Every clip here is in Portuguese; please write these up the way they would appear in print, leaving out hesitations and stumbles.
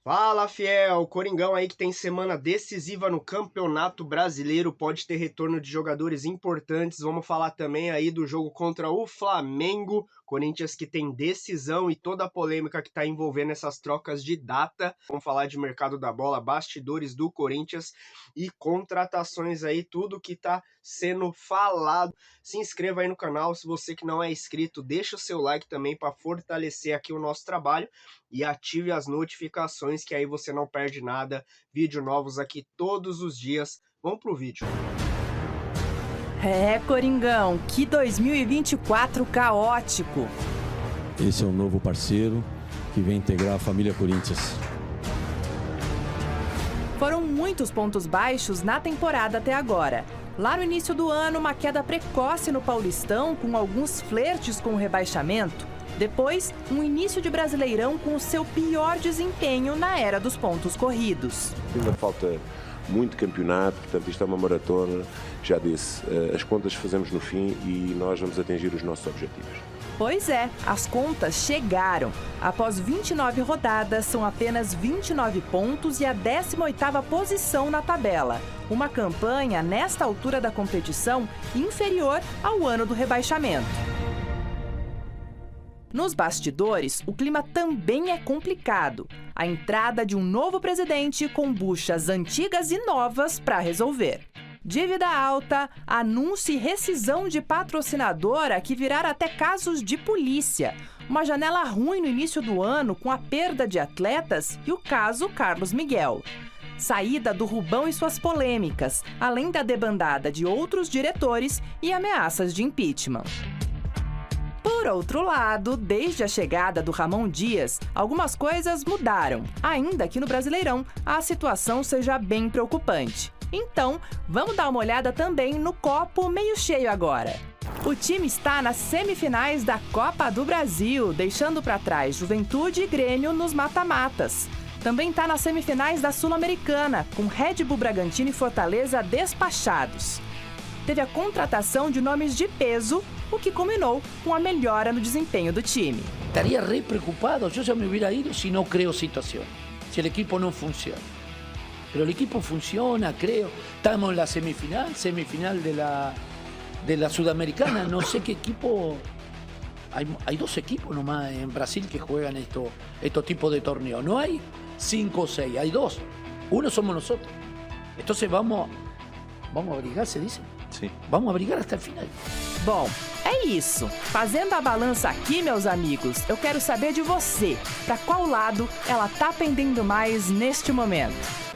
Fala, fiel! Coringão aí que tem semana decisiva no Campeonato Brasileiro, pode ter retorno de jogadores importantes. Vamos falar também aí do jogo contra o Flamengo, Corinthians que tem decisão e toda a polêmica que está envolvendo essas trocas de data. Vamos falar de mercado da bola, bastidores do Corinthians e contratações aí, tudo que está sendo falado. Se inscreva aí no canal, se você que não é inscrito, deixa o seu like também para fortalecer aqui o nosso trabalho e ative as notificações que aí você não perde nada. Vídeo novos aqui todos os dias. Vamos pro vídeo. Coringão, que 2024 caótico. Esse é um novo parceiro que vem integrar a família Corinthians. Foram muitos pontos baixos na temporada até agora. Lá no início do ano, uma queda precoce no Paulistão, com alguns flertes com o rebaixamento. Depois, um início de Brasileirão com o seu pior desempenho na era dos pontos corridos. Ainda falta muito campeonato, portanto isto é uma maratona. Já disse, as contas fazemos no fim e nós vamos atingir os nossos objetivos. Pois é, as contas chegaram. Após 29 rodadas, são apenas 29 pontos e a 18ª posição na tabela. Uma campanha, nesta altura da competição, inferior ao ano do rebaixamento. Nos bastidores, o clima também é complicado. A entrada de um novo presidente com buchas antigas e novas para resolver. Dívida alta, anúncio e rescisão de patrocinadora que viraram até casos de polícia. Uma janela ruim no início do ano com a perda de atletas e o caso Carlos Miguel. Saída do Rubão e suas polêmicas, além da debandada de outros diretores e ameaças de impeachment. Por outro lado, desde a chegada do Ramon Dias, algumas coisas mudaram, ainda que no Brasileirão a situação seja bem preocupante. Então, vamos dar uma olhada também no copo meio cheio agora. O time está nas semifinais da Copa do Brasil, deixando para trás Juventude e Grêmio nos mata-matas. Também está nas semifinais da Sul-Americana, com Red Bull Bragantino e Fortaleza despachados. Teve a contratação de nomes de peso, o que culminou com a melhora no desempenho do time. Estaria re preocupado, eu já me hubiera ido se não creo situação, se o equipo não funciona. Pero el equipo funciona, creo. Estamos en la semifinal de la Sudamericana. No sé qué equipo. Hay dos equipos nomás en Brasil que juegan estos tipos de torneos. No hay 5 o 6, hay 2. Uno somos nosotros. Entonces vamos a brigar, se dice. Sim. Vamos a brigar hasta el final. Bom, é isso. Fazendo a balança aqui, meus amigos, eu quero saber de você. Para qual lado ela tá pendendo mais neste momento?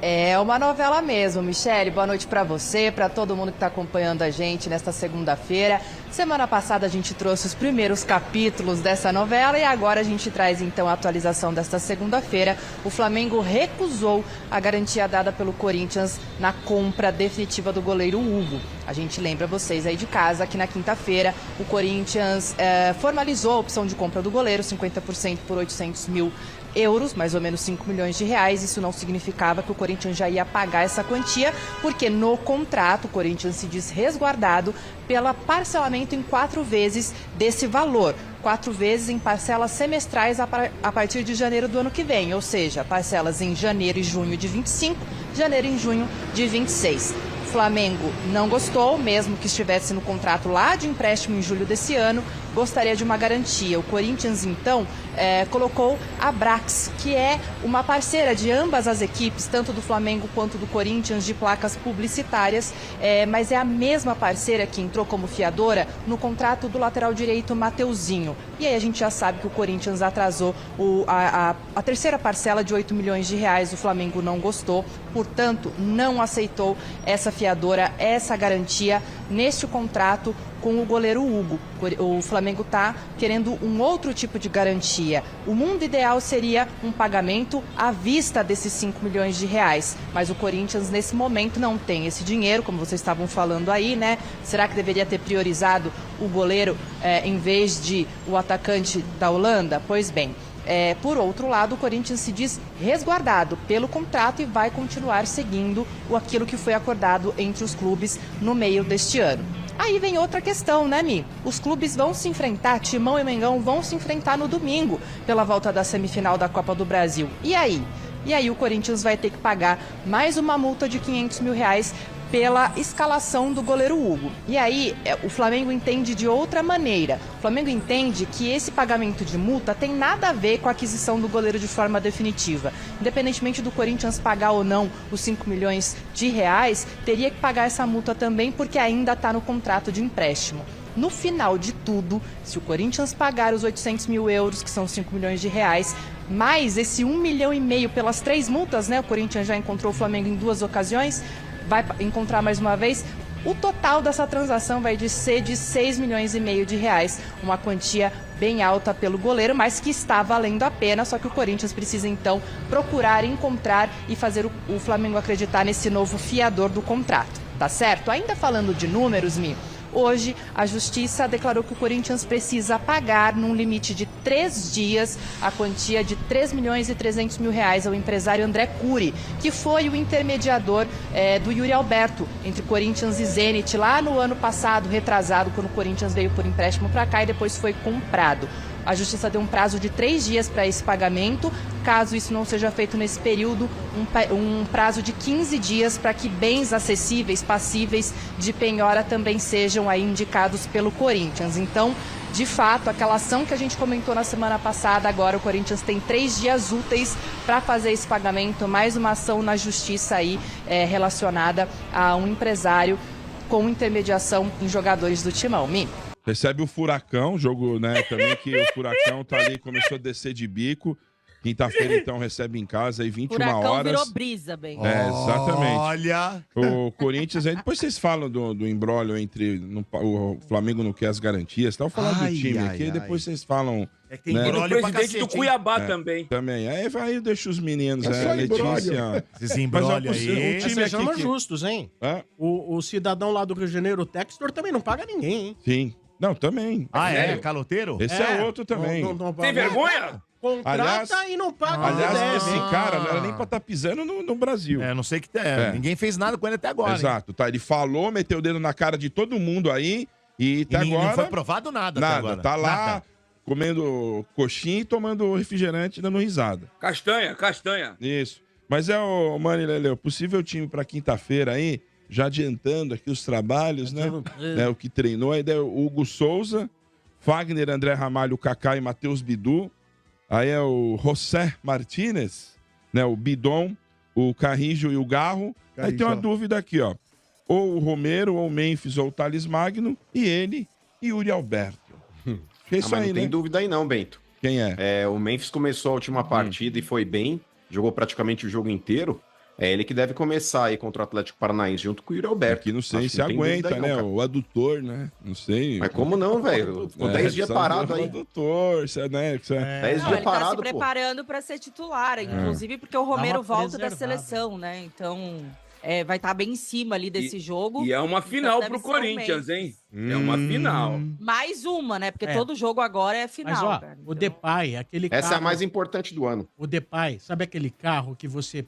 É uma novela mesmo, Michele. Boa noite para você, para todo mundo que está acompanhando a gente nesta segunda-feira. Semana passada a gente trouxe os primeiros capítulos dessa novela e agora a gente traz então a atualização desta segunda-feira. O Flamengo recusou a garantia dada pelo Corinthians na compra definitiva do goleiro Hugo. A gente lembra vocês aí de casa que na quinta-feira o Corinthians formalizou a opção de compra do goleiro, 50% por 800 mil euros, mais ou menos 5 milhões de reais. Isso não significava que o Corinthians já ia pagar essa quantia, porque no contrato o Corinthians se diz resguardado pelo parcelamento em 4 vezes desse valor. 4 vezes em parcelas semestrais a partir de janeiro do ano que vem, ou seja, parcelas em janeiro e junho de 25, janeiro e junho de 26. Flamengo não gostou, mesmo que estivesse no contrato lá de empréstimo em julho desse ano, gostaria de uma garantia. O Corinthians, então, colocou a Brax, que é uma parceira de ambas as equipes, tanto do Flamengo quanto do Corinthians, de placas publicitárias, mas é a mesma parceira que entrou como fiadora no contrato do lateral direito Mateuzinho. E aí a gente já sabe que o Corinthians atrasou a terceira parcela de 8 milhões de reais, o Flamengo não gostou, portanto, não aceitou essa fiadora, essa garantia neste contrato com o goleiro Hugo. O Flamengo está querendo um outro tipo de garantia. O mundo ideal seria um pagamento à vista desses 5 milhões de reais. Mas o Corinthians, nesse momento, não tem esse dinheiro, como vocês estavam falando aí, né? Será que deveria ter priorizado o goleiro em vez de o atacante da Holanda? Pois bem, por outro lado, o Corinthians se diz resguardado pelo contrato e vai continuar seguindo aquilo que foi acordado entre os clubes no meio deste ano. Aí vem outra questão, né, Mi? Os clubes vão se enfrentar, Timão e Mengão vão se enfrentar no domingo pela volta da semifinal da Copa do Brasil. E aí? E aí o Corinthians vai ter que pagar mais uma multa de R$500 mil pela escalação do goleiro Hugo. E aí, o Flamengo entende de outra maneira. O Flamengo entende que esse pagamento de multa tem nada a ver com a aquisição do goleiro de forma definitiva. Independentemente do Corinthians pagar ou não os R$5 milhões, teria que pagar essa multa também, porque ainda está no contrato de empréstimo. No final de tudo, se o Corinthians pagar os 800 mil euros, que são R$5 milhões, mais esse 1,5 milhão pelas 3 multas, né? O Corinthians já encontrou o Flamengo em 2 ocasiões, vai encontrar mais uma vez. O total dessa transação vai ser de R$6,5 milhões, uma quantia bem alta pelo goleiro, mas que está valendo a pena, só que o Corinthians precisa então procurar, encontrar e fazer o Flamengo acreditar nesse novo fiador do contrato, tá certo? Ainda falando de números, Mi, hoje a Justiça declarou que o Corinthians precisa pagar, num limite de 3 dias, a quantia de R$3,3 milhões ao empresário André Cury, que foi o intermediador do Yuri Alberto entre Corinthians e Zenit lá no ano passado, retrasado, quando o Corinthians veio por empréstimo para cá e depois foi comprado. A Justiça deu um prazo de 3 dias para esse pagamento. Caso isso não seja feito nesse período, um prazo de 15 dias para que bens acessíveis, passíveis de penhora também sejam aí indicados pelo Corinthians. Então, de fato, aquela ação que a gente comentou na semana passada, agora o Corinthians tem 3 dias úteis para fazer esse pagamento, mais uma ação na Justiça aí relacionada a um empresário com intermediação em jogadores do Timão. Mi? Recebe o Furacão, jogo, né, também que o Furacão tá ali, começou a descer de bico. Quinta-feira, então, recebe em casa aí 21 Furacão horas. Virou brisa, bem. Exatamente. Olha! O Corinthians, aí depois vocês falam do imbróglio entre o Flamengo não quer as garantias, tá? Eu falando do time aqui, depois vocês falam... É que tem né? imbróglio O presidente do Cuiabá também. Também. Aí deixa os meninos, Letícia. Esses imbróglios aí. O time Sejamos aqui... justos, hein? O cidadão lá do Rio de Janeiro, o Textor, também não paga ninguém, hein? Sim. Não, também. Caloteiro? Esse é outro também. Tem vergonha? Contrata e não paga. Aliás, esse cara não era nem pra estar pisando no Brasil. Não sei que ninguém fez nada com ele até agora. Exato, tá. Ele falou, meteu o dedo na cara de todo mundo aí e até agora... Não foi provado nada até agora. Tá lá comendo coxinha e tomando refrigerante, dando risada. Castanha. Isso. Mas o Mani Lele, o possível time pra quinta-feira aí, já adiantando aqui os trabalhos, né? O que treinou, aí é o Hugo Souza, Fagner, André Ramalho, Kaká e Matheus Bidu. Aí é o José Martínez, né? O Bidon, o Carrijo e o Garro. Aí tem uma dúvida aqui, ó. Ou o Romero, ou o Memphis, ou o Thales Magno, e ele, e Yuri Alberto. É isso mas aí, não tem né? dúvida aí não, Bento. Quem é? O Memphis começou a última partida e foi bem, jogou praticamente o jogo inteiro. É ele que deve começar aí contra o Atlético Paranaense, junto com o Yuri Alberto. Aqui não sei Acho se que não tem aguenta, dúvida aí né? não, O adutor, né? Não sei. Mas como não, velho? Ficou 10 dias parado aí. O adutor, né? 10 Não, dias ele parado, tá se preparando para ser titular, inclusive porque o Romero volta da seleção, né? Então, vai estar bem em cima ali desse jogo. E é uma final então pro Corinthians, hein? É uma final. Mais uma, né? Porque todo jogo agora é final. Mas, ó, cara. o Depay, aquele carro... Essa é a mais importante do ano. O Depay, sabe aquele carro que você,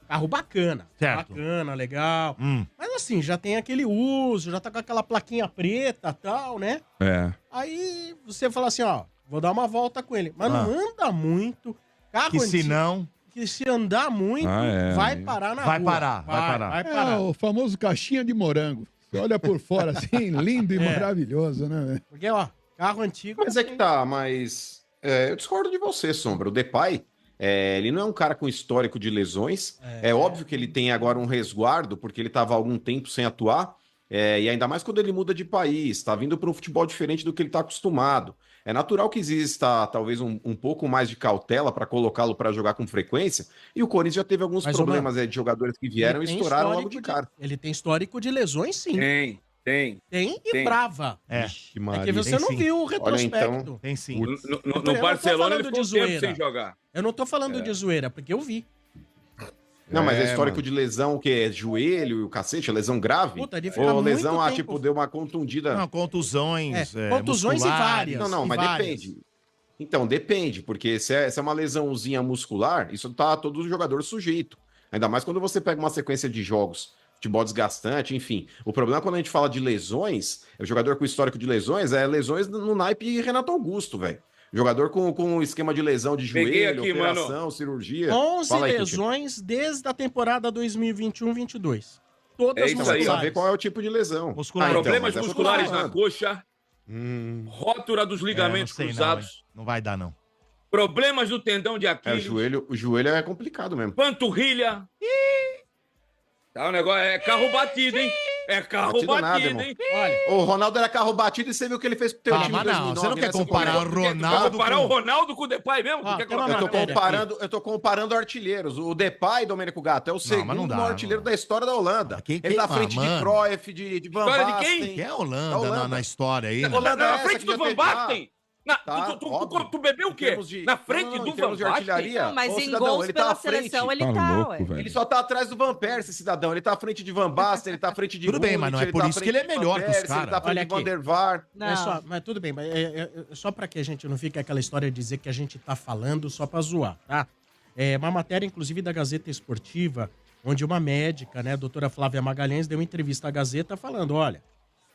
carro bacana. Certo. Bacana, legal. Mas assim, já tem aquele uso, já tá com aquela plaquinha preta e tal, né? Aí você fala assim, ó, vou dar uma volta com ele. Mas não anda muito. Carro Que se antigo, não... que se andar muito, vai parar na Vai rua. parar. Vai parar. O famoso caixinha de morango. Você olha por fora assim, lindo e maravilhoso, né? Porque, ó, carro antigo... Mas é que tá, mas... eu discordo de você, Sombra. O Depay... ele não é um cara com histórico de lesões. É óbvio que ele tem agora um resguardo, porque ele estava há algum tempo sem atuar. E ainda mais quando ele muda de país, está vindo para um futebol diferente do que ele está acostumado. É natural que exista talvez um pouco mais de cautela para colocá-lo para jogar com frequência. E o Corinthians já teve alguns problemas de jogadores que vieram e estouraram logo de cara. Ele tem histórico de lesões, sim. Tem e brava. Vixe, É que você não viu o retrospecto. Olha, então, tem sim. No Barcelona ele ficou um tempo sem jogar. Eu não tô falando de zoeira, porque eu vi. Não, mas é histórico de lesão, o que é joelho e o cacete, é lesão grave? Puta, de ficar Ou muito lesão, tempo... tipo, deu uma contundida. Não, contusões. Contusões e várias. Não, mas depende. Então, depende, porque se é uma lesãozinha muscular, isso tá todo jogador sujeito. Ainda mais quando você pega uma sequência de jogos futebol desgastante, enfim. O problema quando a gente fala de lesões, o jogador com histórico de lesões, é lesões no naipe Renato Augusto, velho. Jogador com esquema de lesão de joelho, aqui, operação, cirurgia. 11 Fala aí, lesões desde a temporada 2021-22. Todas É isso aí, Precisa saber qual é o tipo de lesão. Problemas mas é musculares falando. na coxa, rótura dos ligamentos não sei cruzados, não vai dar, não. problemas do tendão de É, Aquiles, o joelho é complicado mesmo. panturrilha. Tá, o negócio é carro batido, hein? É carro Batido batido, nada, irmão. hein? Olha, O Ronaldo era carro batido e você viu o que ele fez pro teu time em mas não, 2009, você não quer né? comparar o Quer Ronaldo comparar com... o Ronaldo com o Depay mesmo? Ó, Tu quer tem uma colocar- matéria Eu tô comparando artilheiros. O Depay, Domênico Gato, é o mas segundo não dá, maior artilheiro da história da Holanda. Quem- Ele tá à quem- frente de mano. Cruyff, de Van História de Basten. quem? Que é a Holanda, É Holanda. Na história aí, É mano. Holanda. Na essa frente que do já Van teve- Basten? Tá, Tu óbvio. bebeu o Em quê? termos de- Na frente Não, não, do em termos de Van Basten? artilharia. Não, mas Ô, em cidadão, gols ele tá pela à frente. seleção ele Tá tá, louco, ué. velho. Ele só tá atrás do Van Persie, esse cidadão. Ele tá à frente de Van Basten, ele tá à frente de Tudo bem, Gullit, mas não é ele por tá à isso que frente ele é de Van melhor que os Persie, caras. Ele tá à frente Olha de Van aqui. der Vaart. Pessoal, mas tudo bem, mas só para que a gente não fique aquela história de dizer que a gente tá falando só para zoar, tá? É uma matéria, inclusive, da Gazeta Esportiva, onde uma médica, né, a doutora Flávia Magalhães, deu uma entrevista à Gazeta falando, olha,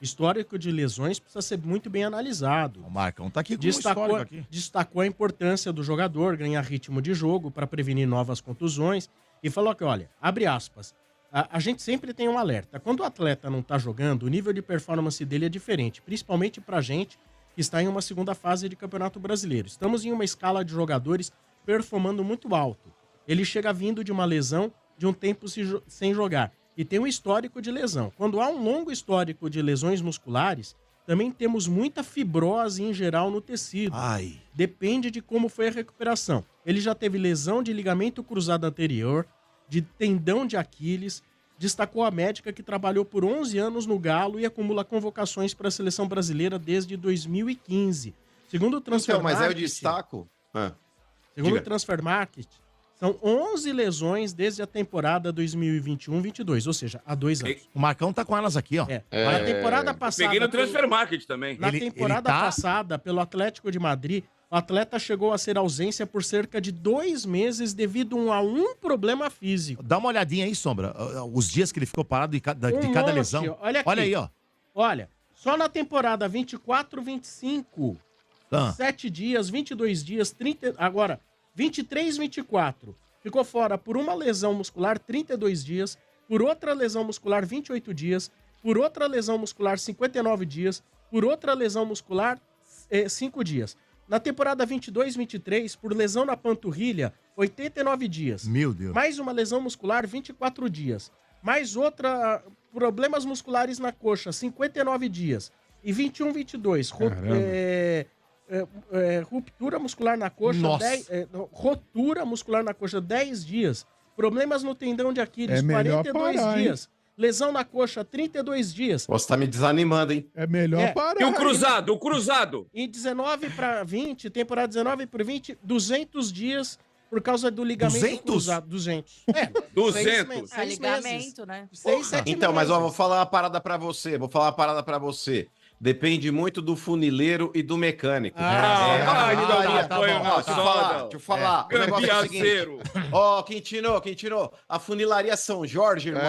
histórico de lesões precisa ser muito bem analisado. O Marcão tá aqui com um histórico aqui. Destacou a importância do jogador ganhar ritmo de jogo para prevenir novas contusões e falou que, olha, abre aspas, a gente sempre tem um alerta. Quando o atleta não tá jogando, o nível de performance dele é diferente, principalmente pra gente que está em uma segunda fase de Campeonato Brasileiro. Estamos em uma escala de jogadores performando muito alto. Ele chega vindo de uma lesão de um tempo sem jogar e tem um histórico de lesão. Quando há um longo histórico de lesões musculares, também temos muita fibrose em geral no tecido. Ai. Depende de como foi a recuperação. Ele já teve lesão de ligamento cruzado anterior, de tendão de Aquiles, destacou a médica que trabalhou por 11 anos no Galo e acumula convocações para a seleção brasileira desde 2015. Segundo o Transfer Então, mas aí eu Market, destaco. segundo o diga. Transfer Market, são 11 lesões desde a temporada 2021-22, ou seja, há 2 anos. O Marcão tá com elas aqui, ó. Na temporada passada... Peguei no Transfer Market também. Na temporada passada, pelo Atlético de Madrid, o atleta chegou a ser ausência por cerca de 2 meses devido a um problema físico. Dá uma olhadinha aí, Sombra. Os dias que ele ficou parado de cada monte, lesão. Olha aqui. Olha aí, ó. Olha, só na temporada 24-25, 7 dias, 22 dias, 30... Agora, 23-24, ficou fora por uma lesão muscular, 32 dias, por outra lesão muscular, 28 dias, por outra lesão muscular, 59 dias, por outra lesão muscular, 5 dias. Na temporada 22-23, por lesão na panturrilha, 89 dias. Meu Deus. Mais uma lesão muscular, 24 dias. Mais outra, problemas musculares na coxa, 59 dias. E 21-22, ruptura muscular na coxa, rotura muscular na coxa, 10 dias. Problemas no tendão de Aquiles, 42 parar, dias. Lesão na coxa, 32 dias. Você tá me desanimando, hein? É melhor parar. E o cruzado, o cruzado? Em 19 para 20, temporada 19 para 20, 200 dias por causa do ligamento 200? cruzado. 200. 200. Ligamento, né? 6, 7 Então, mas ó, meses. vou falar uma parada pra você. Depende muito do funileiro e do mecânico. Deixa eu falar. O negócio é o seguinte. Ó, Quintino, a funilaria São Jorge, irmão,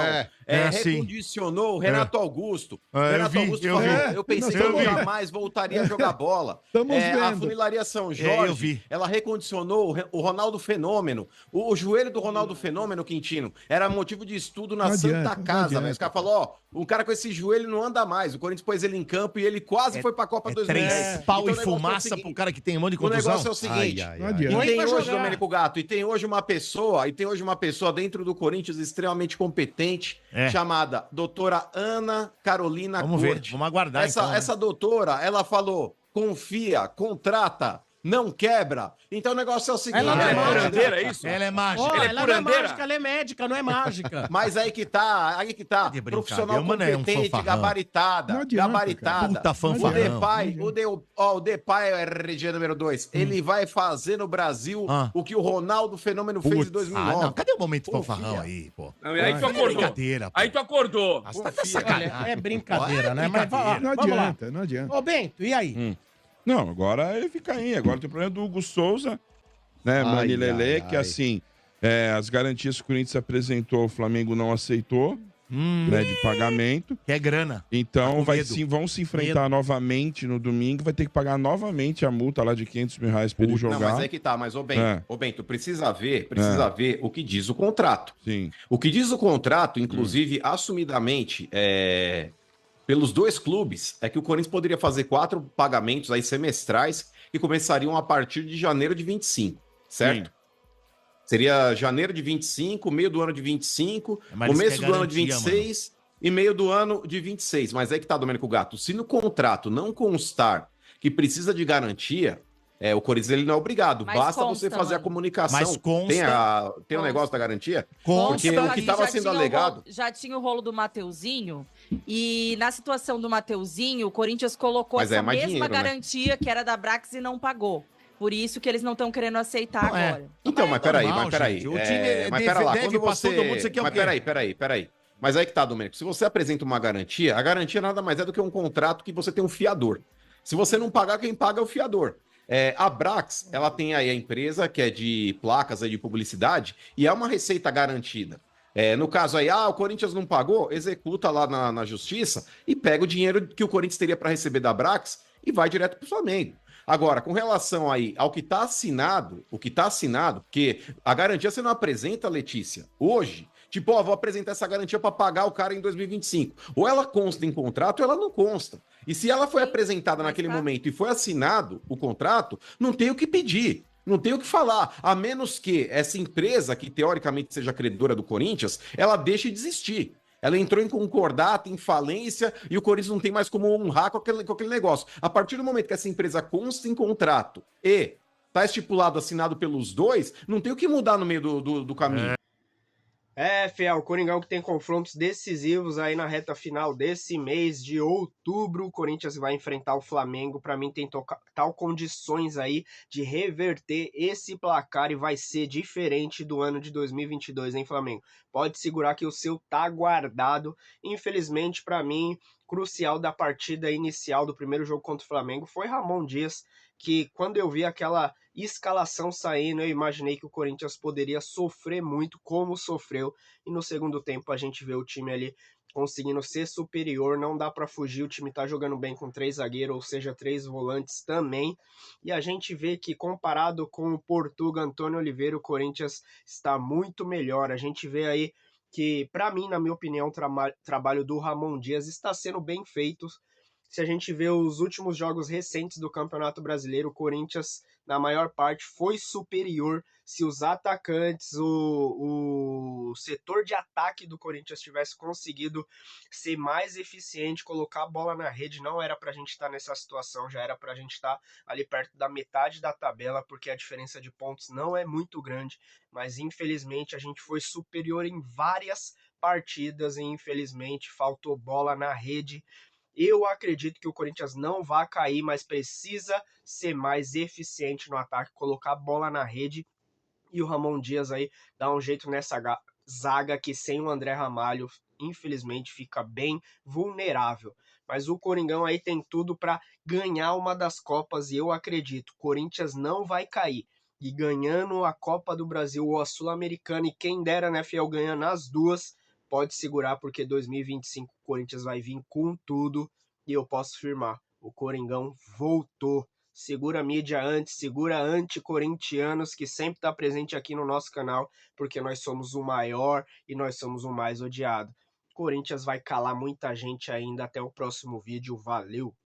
recondicionou o Renato Augusto. Renato Augusto falou, eu pensei que eu jamais voltaria a jogar bola. A funilaria São Jorge, ela recondicionou o Ronaldo Fenômeno. O joelho do Ronaldo Fenômeno, Quintino, era motivo de estudo na Santa Casa. Os caras falaram, ó, um cara com esse joelho não anda mais. O Corinthians pôs ele em campo e ele quase foi pra Copa 2010. 3 pau e fumaça pro cara que tem um monte de O contusão. negócio é o seguinte, adianta. e tem hoje, Domênico Gato, e tem hoje uma pessoa dentro do Corinthians extremamente competente, chamada doutora Ana Carolina Vamos Corte. ver, vamos aguardar Essa doutora, ela falou, confia, contrata, não quebra. Então o negócio é o seguinte... Ela é curandeira, é isso? Ela é mágica. Ó, Ela é ela não é curandeira? mágica, ela é médica, não é mágica. Mas aí que tá. De brincadeira, Profissional mano, é um competente, fanfarrão. gabaritada. Não adianta, cara. Puta fanfarrão. O Depay é RG número 2. Ele vai fazer no Brasil o que o Ronaldo Fenômeno fez em 2009. não, cadê o momento fanfarrão aí, pô? Não, e aí tu acordou. Brincadeira, pô. Aí tu acordou. Nossa, tá Olha, sacanagem. é brincadeira, Olha, né? Mas brincadeira. Não vamos lá. adianta, não adianta. Ô, Bento, e aí? Não, agora ele fica aí. Agora tem o problema do Hugo Souza, né, Mani Lelê, que assim, as garantias que o Corinthians apresentou, o Flamengo não aceitou. né, de pagamento. Que é grana. Então Tá com medo. vão se enfrentar novamente no domingo, vai ter que pagar novamente a multa lá de R$ 500 mil pra ele jogar. Não, mas é que tá, mas ô Bento, precisa ver o que diz o contrato. Sim. O que diz o contrato, inclusive, assumidamente, pelos dois clubes, é que o Corinthians poderia fazer 4 pagamentos aí semestrais que começariam a partir de janeiro de 25, certo? Sim. Seria janeiro de 25, meio do ano de 25, Mas começo isso do é ano de garantia, 26 e meio do ano de 26. Mas aí que tá, Domênico Gato. Se no contrato não constar que precisa de garantia, o Corinthians ele não é obrigado. Mas Basta consta, você fazer a mano. comunicação. Mas consta- Tem o negócio da garantia? Consta Porque o Só que estava já sendo tinha o alegado... rolo- já tinha o rolo do Mateuzinho, e na situação do Mateuzinho, o Corinthians colocou Mas é essa mais mesma dinheiro, né? garantia que era da Brax e não pagou. Por isso que eles não estão querendo aceitar Não, agora. Então, mas peraí, normal, mas peraí. gente. O time Mas pera lá, deve quando pra você... todo mundo, você quer o Mas quê? peraí. Mas aí que tá, Domênico. Se você apresenta uma garantia, a garantia nada mais é do que um contrato que você tem um fiador. Se você não pagar, quem paga é o fiador. A Brax, ela tem aí a empresa que é de placas aí de publicidade e é uma receita garantida. No caso aí, o Corinthians não pagou, executa lá na justiça e pega o dinheiro que o Corinthians teria para receber da Brax e vai direto para o Flamengo. Agora, com relação aí ao que está assinado, porque a garantia você não apresenta, Letícia, hoje. Tipo, vou apresentar essa garantia para pagar o cara em 2025. Ou ela consta em contrato ou ela não consta. E se ela foi apresentada naquele momento e foi assinado o contrato, não tem o que pedir. Não tem o que falar, a menos que essa empresa, que teoricamente seja credora do Corinthians, ela deixe de existir. Ela entrou em concordato, em falência, e o Corinthians não tem mais como honrar com aquele negócio. A partir do momento que essa empresa consta em contrato e está estipulado, assinado pelos dois, não tem o que mudar no meio do caminho. Fiel, o Coringão que tem confrontos decisivos aí na reta final desse mês de outubro. O Corinthians vai enfrentar o Flamengo. Para mim tem total condições aí de reverter esse placar e vai ser diferente do ano de 2022, hein, Flamengo? Pode segurar que o seu tá guardado. Infelizmente, para mim, crucial da partida inicial do primeiro jogo contra o Flamengo foi Ramon Dias, que quando eu vi aquela escalação saindo, eu imaginei que o Corinthians poderia sofrer muito, como sofreu, e no segundo tempo a gente vê o time ali conseguindo ser superior, não dá para fugir, o time tá jogando bem com 3 zagueiros, ou seja, 3 volantes também, e a gente vê que comparado com o Portuga Antônio Oliveira, o Corinthians está muito melhor, a gente vê aí que, para mim, na minha opinião, o trabalho do Ramon Dias está sendo bem feito. Se a gente vê os últimos jogos recentes do Campeonato Brasileiro, o Corinthians, na maior parte, foi superior. Se os atacantes, o setor de ataque do Corinthians tivesse conseguido ser mais eficiente, colocar a bola na rede, não era pra gente estar nessa situação, já era pra gente estar ali perto da metade da tabela, porque a diferença de pontos não é muito grande, mas infelizmente a gente foi superior em várias partidas e infelizmente faltou bola na rede. Eu acredito que o Corinthians não vai cair, mas precisa ser mais eficiente no ataque, colocar a bola na rede. E o Ramon Dias aí dá um jeito nessa zaga que sem o André Ramalho, infelizmente, fica bem vulnerável. Mas o Coringão aí tem tudo para ganhar uma das Copas e eu acredito, o Corinthians não vai cair. E ganhando a Copa do Brasil ou a Sul-Americana, e quem dera, né, Fiel, ganhando as duas, pode segurar, porque 2025 o Corinthians vai vir com tudo, e eu posso afirmar, o Coringão voltou. Segura a mídia antes, segura anti-corintianos, que sempre está presente aqui no nosso canal, porque nós somos o maior e nós somos o mais odiado. Corinthians vai calar muita gente ainda. Até o próximo vídeo, valeu!